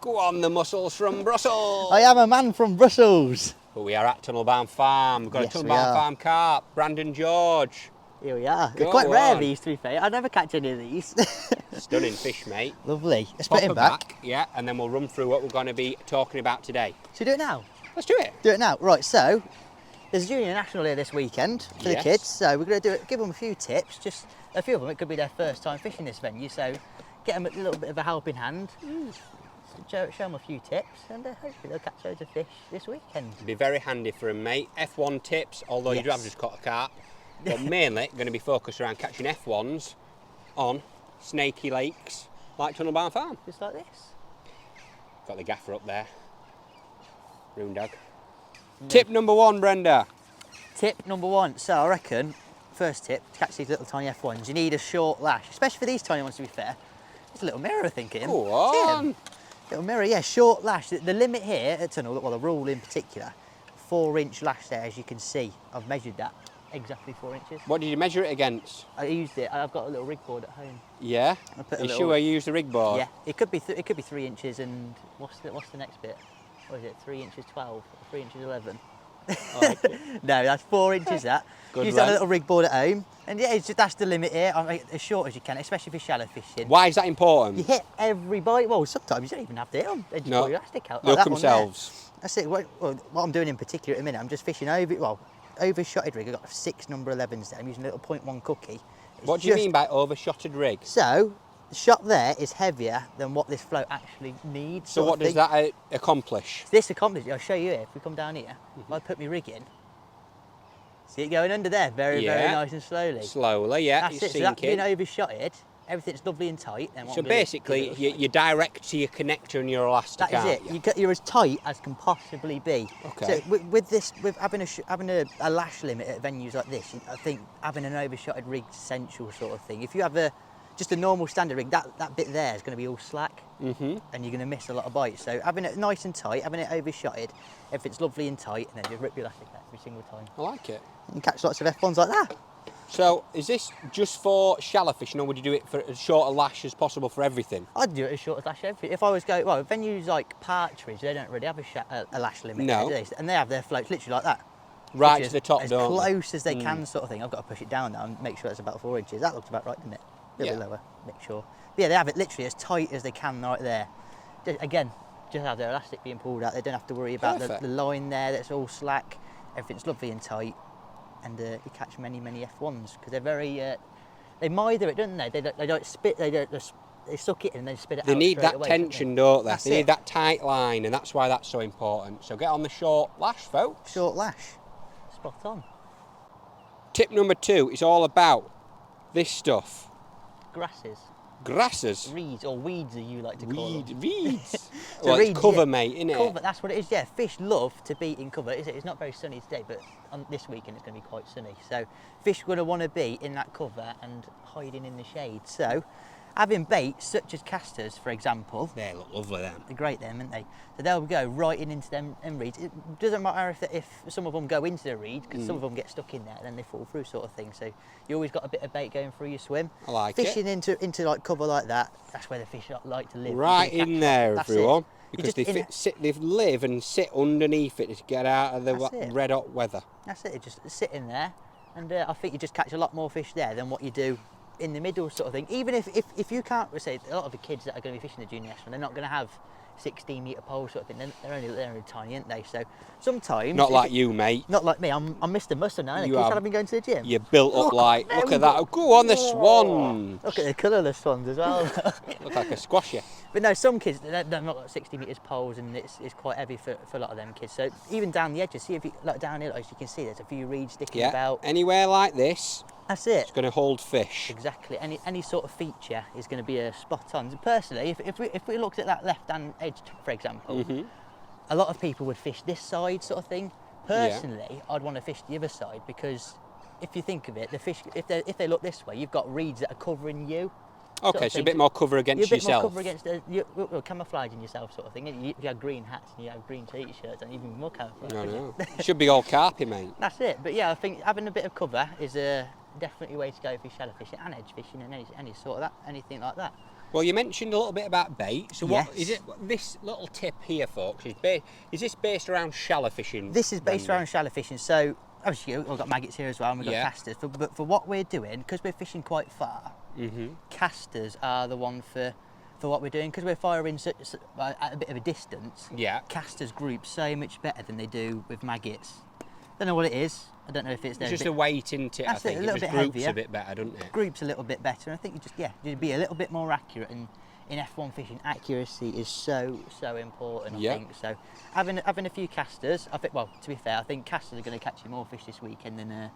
Go on, the mussels from Brussels. I am a man from Brussels. But we are at Tunnelbound Farm. We've got Yes, a we Tunnelbound are. Farm carp. Brandon George. Here we are. They're Go quite rare, on. these, to be fair. I never catch any of these. Stunning fish, mate. Lovely. Let's put Pop him her back. Yeah, and then we'll run through what we're going to be talking about today. Should we do it now? Let's do it. Do it now. Right, so there's a junior national here this weekend for the Yes. kids. So we're going to give them a few tips. Just a few of them, it could be their first time fishing this venue. So get them a little bit of a helping hand. Show them a few tips, and hopefully they'll catch loads of fish this weekend. It'd be very handy for them, mate. F1 tips, although you do Yes. have just caught a carp. But mainly going to be focused around catching F1s on snaky lakes like Tunnelbound Farm. Just like this. Got the gaffer up there. Roondog. Tip number 1, Brenda. Tip number 1. So I reckon, first tip, to catch these little tiny F1s, you need a short lash, especially for these tiny ones, to be fair. It's a little mirror, I think. Go on. Little mirror, yeah, short lash. The limit here at Tunnel, well, the rule in particular, 4-inch lash there, as you can see. I've measured that, exactly 4 inches. What did you measure it against? I used it. I've got a little rig board at home. Yeah. I put a You little- sure you used the rig board? Yeah, it could be 3 inches, and what's the next bit? What is it? 3 inches 12 or 3 inches 11? No, that's 4 inches. That. Good Use that length. little rig board at home, and yeah, that's the limit here. I mean, as short as you can, especially for shallow fishing. Why is that You important? hit every bite. Well, sometimes you don't even have to hit them. They just No. pull your elastic out. They'll Like that come one there. themselves. That's it. What I'm doing in particular at the minute, I'm just fishing overshotted rig. I've got 6 number 11s there. I'm using a little 0.1 cookie. It's What do you just- mean by overshotted rig? So, the shot there is heavier than what this float actually needs. So sort what of does thing. that accomplish? This accomplishes, I'll show you here, if we come down here, if I put my rig in, see it going under there, very, very Yeah. nice and slowly. Slowly, yeah, That's it's it, so that being sinking. overshotted, everything's lovely and tight. Then what So I'm gonna do- basically, give it a you're direct to your connector and your elastic, That is aren't it. you? You're as tight as can possibly be. Okay. So with having a lash limit at venues like this, I think having an overshotted rig is essential sort of thing. If you have just a normal standard rig, that bit there is going to be all slack, and you're going to miss a lot of bites. So having it nice and tight, having it overshotted, everything's lovely and tight, and then just rip your elastic out every single time. I like it. You can catch lots of F1s like that. So is this just for shallow fishing, or would you do it for as short a lash as possible for everything? I'd do it as short as lash everything. If I was going, well, venues like Partridge, they don't really have a lash limit, No. do they? And they have their floats literally like that. Right Which to is the top, as don't they? close as they can, sort of thing. I've got to push it down now and make sure it's about 4 inches. That looks about right, doesn't it? A little Yeah. bit lower, make sure. But yeah, they have it literally as tight as they can right there. Again, just have their elastic being pulled out. They don't have to worry about Perfect. the line there that's all slack. Everything's lovely and tight, and you catch many F1s because they're very. They mither it, don't they? They don't spit. They suck it in and then spit it They out. need straight that away, tension, don't they? That's They need it. that tight line, and that's why that's so important. So get on the short lash, folks. Short lash, spot on. Tip number 2 is all about this stuff. Grasses, Grasses. reeds, or weeds, as you like to call them. Reeds. So Well, reeds, it's cover, yeah. mate, innit? Cover, that's what it is, yeah. Fish love to be in cover. It's not very sunny today, but on this weekend it's going to be quite sunny. So fish are going to want to be in that cover and hiding in the shade. So having baits such as casters, for example, They look lovely, then. they're great them, aren't they? So they'll go right into them reeds. It doesn't matter if some of them go into the reeds, because some of them get stuck in there and then they fall through, sort of thing. So you always got a bit of bait going through your swim. I like it. Fishing into like cover like that, that's where the fish like to live. Right You can in catch there, them. That's it. everyone. You Because just they live and sit underneath it to get out of the That's it. red hot weather. That's it, just sit in there, and I think you just catch a lot more fish there than what you do in the middle, sort of thing. Even if you can't, say, a lot of the kids that are going to be fishing the junior national, they're not going to have 16-metre poles, sort of thing. They're only tiny, aren't they? So sometimes, Not like you, mate. not like me. I'm Mr. Muscle now. You You are. I've been going to the gym. You're built up like, there look we at that. go. Go on, the swan. Look at the colourless swans as well. Look like a squasher. But no, some kids, they've not got 60 metres poles, and it's quite heavy for a lot of them kids. So even down the edges, see if you look down here, as you can see, there's a few reeds sticking Yeah. about. Anywhere like this, That's it. it's going to hold fish. Exactly. Any sort of feature is going to be a spot on. Personally, if we looked at that left-hand edge, for example, a lot of people would fish this side, sort of thing. Personally, I'd want to fish the other side, because if you think of it, the fish, if they look this way, you've got reeds that are covering you. sort Okay, of so a thing. bit more cover You're against a bit yourself. more cover against camouflaging yourself, sort of thing. If you have green hats and you have green t-shirts, and even more camouflage. I wouldn't know. you? It should be all carpy, mate. That's it. But yeah, I think having a bit of cover is a definitely way to go for shallow fishing and edge fishing and any sort of that, anything like that. Well, you mentioned a little bit about bait. So what is Yes. it? This little tip here, folks, is this based around shallow fishing? This is based Brendan? around shallow fishing. So obviously we've got maggots here as well, and we've got Yeah. casters. But for what we're doing, because we're fishing quite far, casters are the one for what we're doing, because we're firing at a bit of a distance. Yeah. Casters group so much better than they do with maggots. Don't know what it is. I don't know if it's It's just a weight into it, I That's it, think. a It little just bit groups heavier. a bit better, doesn't it? Groups a little bit better. And I think you'd be a little bit more accurate. And in F1 fishing, accuracy is so important. I think so. Having a few casters, I think. Well, to be fair, I think casters are going to catch you more fish this weekend than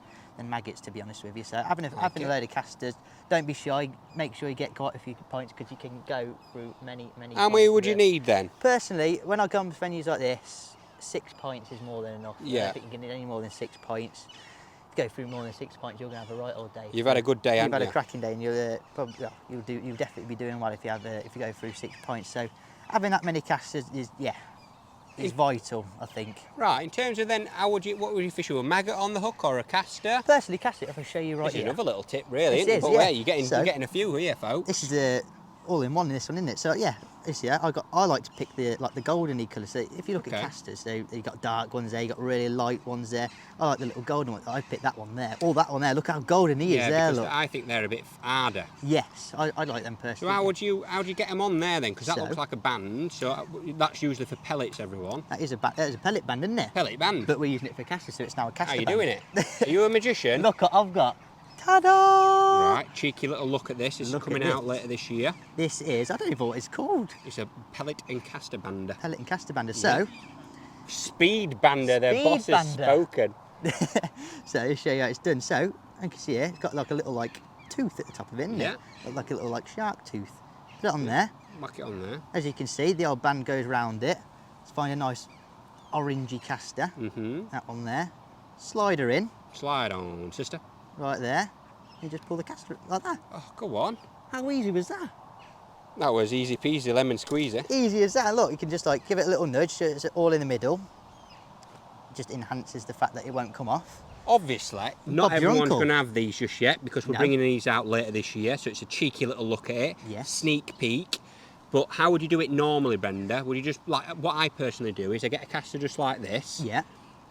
maggots, to be honest with you. So having a load of casters, don't be shy. Make sure you get quite a few points, because you can go through many. How many would you need then? Personally, when I come to venues like this, 6 points is more than enough. I Yeah. don't think you can need any more than 6 points. If you go through more than 6 points, you're going to have a right old day. You've had a good day, You've haven't had you? a cracking day, and you'll definitely be doing well if you go through 6 points. So having that many casters is vital, I think. Right, in terms of then, what would you fish with? A maggot on the hook or a caster? Personally, cast it. If I show you right This is here. another little tip, really, This isn't it? is, But yeah. yeah, you're getting a few here, folks. This is the all-in-one in this one, isn't it? So yeah, this here I like to pick the goldeny colours. So if you look Okay. at casters, so you got dark ones there, you got really light ones there. I like the little golden one. I picked that one there. Oh, that one there. Look how golden he is Yeah, there. because Look. I think they're a bit harder. Yes, I like them So personally. how do you get them on there then? Because that So- looks like a band. So that's usually for pellets, everyone. That is a pellet band, isn't it? Pellet band. But we're using it for casters, so it's now a caster How you band. doing it? Are you a magician? Look what I've got. Ta-da! Right, cheeky little look at this. It's Look at coming this. out later this year. This is, I don't even know what it's called. It's a pellet and caster bander. Pellet and caster bander. So, Speed bander, the Speed boss has bander. spoken. so I'll show you how it's done. So, you can see here, it's got like a little tooth at the top of it, isn't Yeah. it? Look like a little shark tooth. Put it on there. Whack it on there. As you can see, the old band goes round it. Let's find a nice orangey caster. Mm-hmm. That one there. Slide her in, Slide on, sister. right there. You just pull the caster like that. Oh, go on. How easy was that? That was easy peasy lemon squeezy. Easy as that. Look, you can just give it a little nudge so it's all in the middle. Just enhances the fact that it won't come off. Obviously, not Bob's your everyone's uncle. going to have these just yet, because we're No. bringing these out later this year, so it's a cheeky little look at it. Yes. Sneak peek. But how would you do it normally, Brenda? Would you just, what I personally do is I get a caster just like this, Yeah.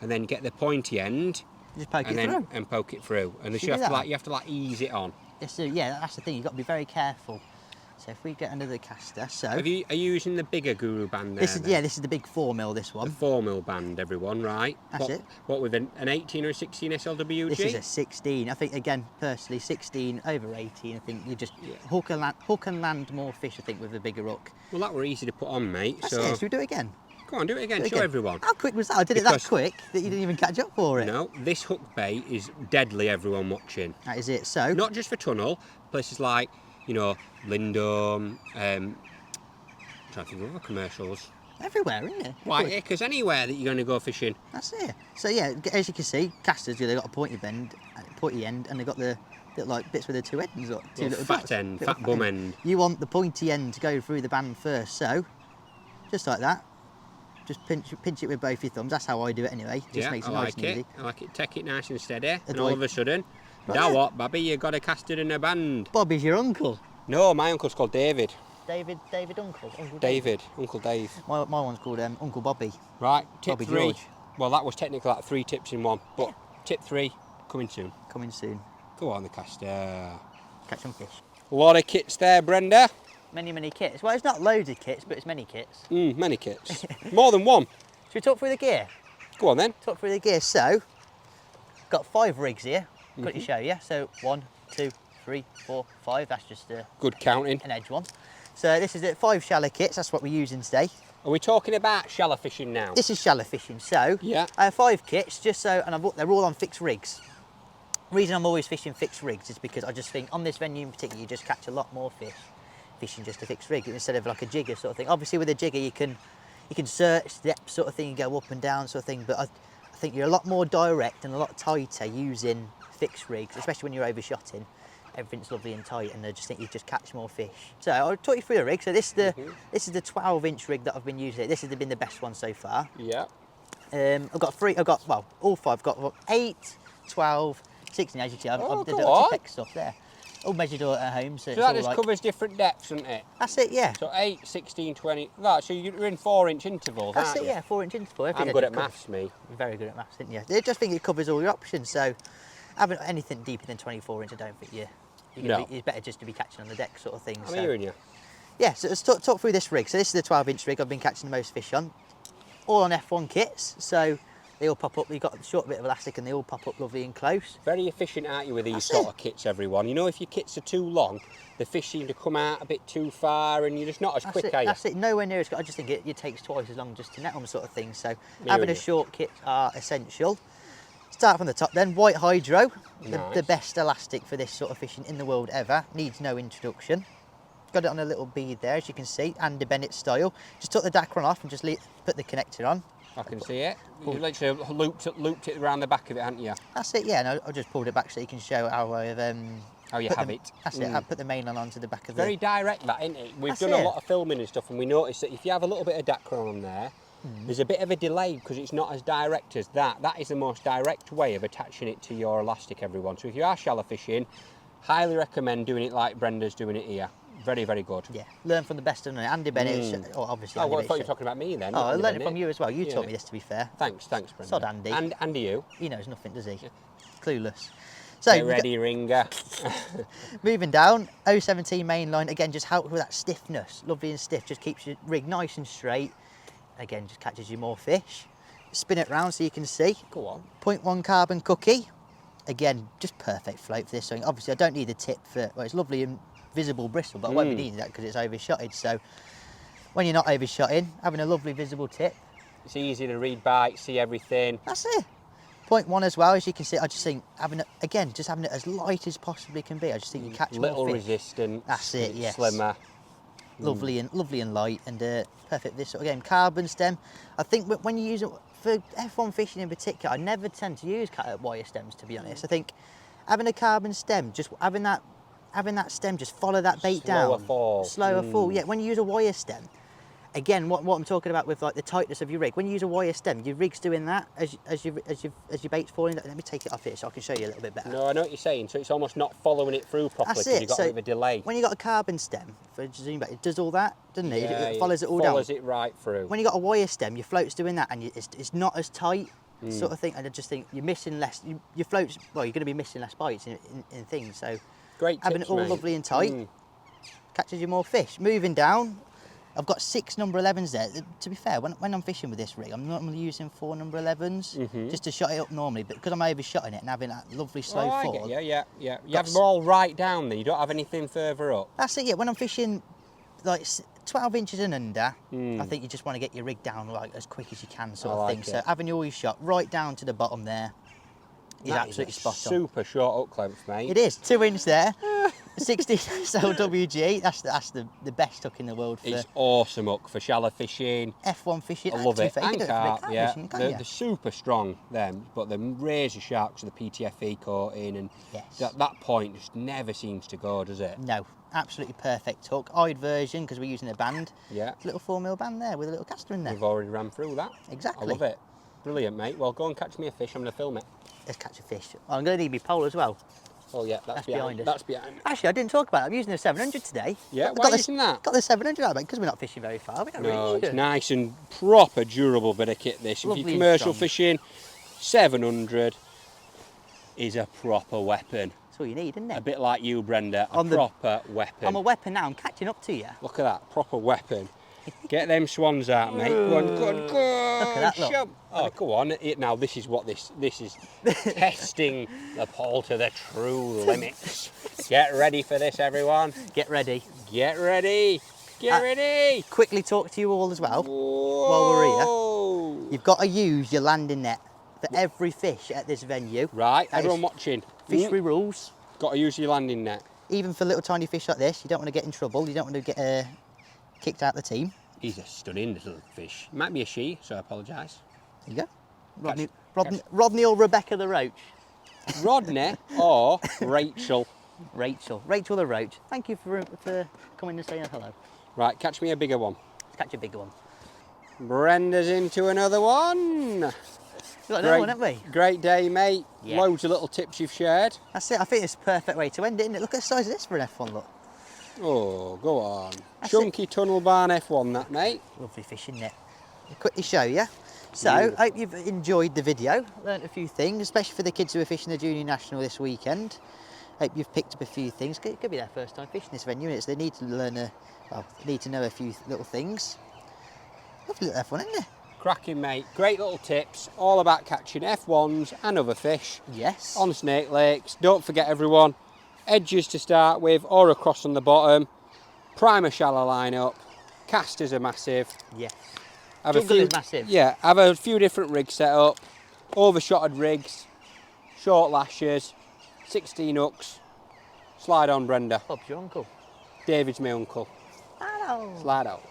and then get the pointy end, Just poke and it then through. poke it through. And Should you we have do to that? you have to ease it on. So yeah, that's the thing. You've got to be very careful. So if we get under the caster, so Are you using the bigger guru band there? this is then? this is the big 4mm. This The one. 4mm band, everyone, right? That's it. What with an 18 or a 16 SLWG? This is a 16. I think again, personally, 16 over 18. I think you just Yeah. hook and land more fish. I think with a bigger hook. Well, that were easy to put on, mate. That's so it. Should we do it again? go on, do it again. Do it Show again. everyone. How quick was that? I did it that Because- quick that you didn't even catch up for it. No, this hook bait is deadly, everyone watching. That is it. So Not just for tunnel, places like, Lindome, trying to think of other commercials. everywhere, isn't it? Right, because anywhere that you're going to go fishing. That's it. So yeah, as you can see, casters they've got a pointy end, and they've got the little bits with the two ends, or two little fat dots. end, Little fat bum end. You want the pointy end to go through the band first, so just like that. Just pinch it with both your thumbs. That's how I do it anyway. Just Yeah, makes I it nice like and it. easy. I like it. Take it nice and steady, and do all I- of a sudden, Right now there. what, Babby? You got a caster in a band. Bobby's your uncle. No, my uncle's called David. David Uncle. Uncle David, Uncle Dave. My one's called Uncle Bobby. Right, tip Bobby 3. George. Well, that was technically 3 tips in one, but tip 3 coming soon. Coming soon. Go on, the caster. Catch some fish. A lot of kits there, Brenda. Many kits. Well, it's not loads of kits, but it's many kits. Many kits. More than one. Should we talk through the gear? Go on then. Talk through the gear. So, got 5 rigs here. Quickly show you. So 1, 2, 3, 4, 5. That's just Good counting. an edge one. So this is it. 5 shallow kits. That's what we're using today. Are we talking about shallow fishing now? This is shallow fishing. So Yeah. I have 5 kits, just so, and they're all on fixed rigs. The reason I'm always fishing fixed rigs is because I just think on this venue in particular, you just catch a lot more fish fishing just a fixed rig instead of like a jigger sort of thing. Obviously with a jigger you can search depth sort of thing, you go up and down sort of thing, but I think you're a lot more direct and a lot tighter using fixed rigs, especially when you're overshotting. Everything's lovely and tight, and I just think you just catch more fish. So I'll talk you through the rig. So this is the 12-inch rig that I've been using. This has been the best one so far. Yeah. I've got all 5. I've got 8, 12, 16. As you see, I've Oh, did go a on. tip stuff there. All measured all at home, so So it's that all just like... covers different depths, doesn't it? That's it, yeah. So 8, 16, 20. Right, so you're in 4-inch intervals, That's aren't it, you? yeah, 4-inch interval. I'm good at maths, me. You're very good at maths, didn't you? I just think it covers all your options, so having anything deeper than 24 inch, I don't think it's better just to be catching on the deck sort of thing. I'm hearing you. Yeah, so let's talk through this rig. So this is the 12-inch rig I've been catching the most fish on. All on F1 kits, so they all pop up. You've got a short bit of elastic and they all pop up lovely and close. Very efficient, aren't you, with these sort of kits, everyone? You know, if your kits are too long, the fish seem to come out a bit too far and you're just not as quick, are you? That's it, nowhere near as good. I just think it takes twice as long just to net them sort of thing. So having a short kit are essential. Start from the top then, white hydro, Nice. the best elastic for this sort of fishing in the world ever. Needs no introduction. Got it on a little bead there, as you can see, Andy Bennett style. Just took the Dacron off and just put the connector on. I can see it. You literally looped it around the back of it, haven't you? That's it, yeah, and I just pulled it back so you can show how I've... How you have it. That's it, I put the main one onto the back of Very the... direct, that, isn't it? We've That's done it. a lot of filming and stuff, and we noticed that if you have a little bit of Dacron on there, there's a bit of a delay because it's not as direct as that. That is the most direct way of attaching it to your elastic, everyone. So if you are shallow fishing, highly recommend doing it like Brenda's doing it here. Very, very good. Yeah, learn from the best of them. Andy Bennett, obviously. Oh, Andy well, I thought you Bennett. were talking about me then. Oh, I Andy learned it Bennett. from you as well. You taught me this, to be fair. Thanks, Brenda. Sod Andy. And you. He knows nothing, does he? Clueless. So, Get ready, ringer. moving down, 017 main line, again, just helps with that stiffness. Lovely and stiff, just keeps your rig nice and straight. Again, just catches you more fish. Spin it round so you can see. Go on. 0.1 carbon cookie. Again, just perfect float for this thing. Obviously, I don't need the tip for, well, it's lovely and visible bristle, but I won't be needing that because it's overshotted. So when you're not overshotting, having a lovely visible tip. It's easy to read bites, see everything. That's it. 0.1 as well, as you can see. I just think having it, again, just having it as light as possibly can be. I just think you catch Little more fish. resistance. That's it, yes. Slimmer. Lovely and light, and perfect. This sort of game. Carbon stem. I think when you use it for F1 fishing in particular, I never tend to use wire stems, to be honest. I think having a carbon stem, just having that stem just follow that bait Slower down. fall. Slower fall. Yeah. When you use a wire stem, again, what I'm talking about with like the tightness of your rig. When you use a wire stem, your rig's doing that as your bait's falling. Let me take it off here so I can show you a little bit better. No, I know what you're saying. So it's almost not following it through properly That's because it. you've got a bit of a delay. When you got a carbon stem for zoom back, it does all that, doesn't it? Yeah, It follows it all down. Follows it right through. When you got a wire stem, your float's doing that, and it's not as tight, sort of thing. And I just think you're missing less. Your floats, well, you're going to be missing less bites in things. So Great having tips, it all mate. lovely and tight catches you more fish. Moving down, I've got 6 number 11s there. To be fair, when I'm fishing with this rig, I'm normally using 4 number 11s just to shut it up normally. But because I'm overshotting it and having that lovely slow I fall, get you, yeah. You have them all right down there. You don't have anything further up. that's it. Yeah, when I'm fishing like 12 inches and under, I think you just want to get your rig down like as quick as you can, sort of thing. it. So having your shot right down to the bottom there is That absolutely is a spot on. super short hook length, mate. It is 2 inch there. 60 LWG. That's the best hook in the world for It's awesome hook for shallow fishing. F1 fishing. I love it. You can And do it for carp, carp yeah. fishing, can't They're, you? they're super strong, them, but they're razor sharp to the PTFE coating, and Yes. that point just never seems to go, does it? No, absolutely perfect hook. Eyed version because we're using a band. Yeah. Little 4mm band there with a little caster in there. We've already ran through that. Exactly. I love it. Brilliant, mate. Well, go and catch me a fish. I'm going to film it. Let's catch a fish. Oh, I'm going to need my pole as well. Oh, yeah, that's behind us. That's behind. Actually, I didn't talk about it. I'm using the 700 today. Yeah, Got why are the- you using that? Got the 700 out, because we're not fishing very far. We don't No, really need it's it. nice and proper durable bit of kit, this. If Lovely you're and commercial strong. fishing, 700 is a proper weapon. That's all you need, isn't A it? bit like you, Brenda, a On the- proper weapon. I'm a weapon now. I'm catching up to you. Look at that, proper weapon. Get them swans out, mate. Go on, go on, go on. Look at that, look. Shove. Oh, go on. Now, this is what this is testing the pole to the true limits. Get ready for this, everyone. Get ready. Get ready. Get ready. Quickly talk to you all as well. While we're here. You've got to use your landing net for every fish at this venue. Right, That is everyone watching. Fishery rules. Got to use your landing net. Even for little tiny fish like this, you don't want to get in trouble. You don't want to get kicked out of the team. He's a stunning little fish. Might be a she, so I apologise. There you go. Rodney or Rebecca the Roach? Rodney or Rachel. Rachel the Roach. Thank you for coming and saying hello. Right, catch me a bigger one. Let's catch a bigger one. Brenda's into another one. We've got another one, haven't we? Great day, mate. Yeah. Loads of little tips you've shared. That's it. I think it's a perfect way to end it, isn't it? Look at the size of this for an F1, look. Oh, go on. That's Chunky tunnel barn F1, that, mate. Lovely fish, isn't it? I'll quickly show you. So, I hope you've enjoyed the video, learnt a few things, especially for the kids who are fishing the Junior National this weekend. Hope you've picked up a few things. It could be their first time fishing this venue, and they need to learn need to know a few little things. Lovely little F1, isn't it? Cracking, mate. Great little tips, all about catching F1s and other fish Yes. on Snake Lakes. Don't forget, everyone, edges to start with or across on the bottom. Primer shallow line up. Casters are massive. Yes. Have Juggle is massive. Yeah, have a few different rigs set up. Overshotted rigs, short lashes, 16 hooks. Slide on, Brenda. Bob's your uncle. David's my uncle. Hello. Slide out.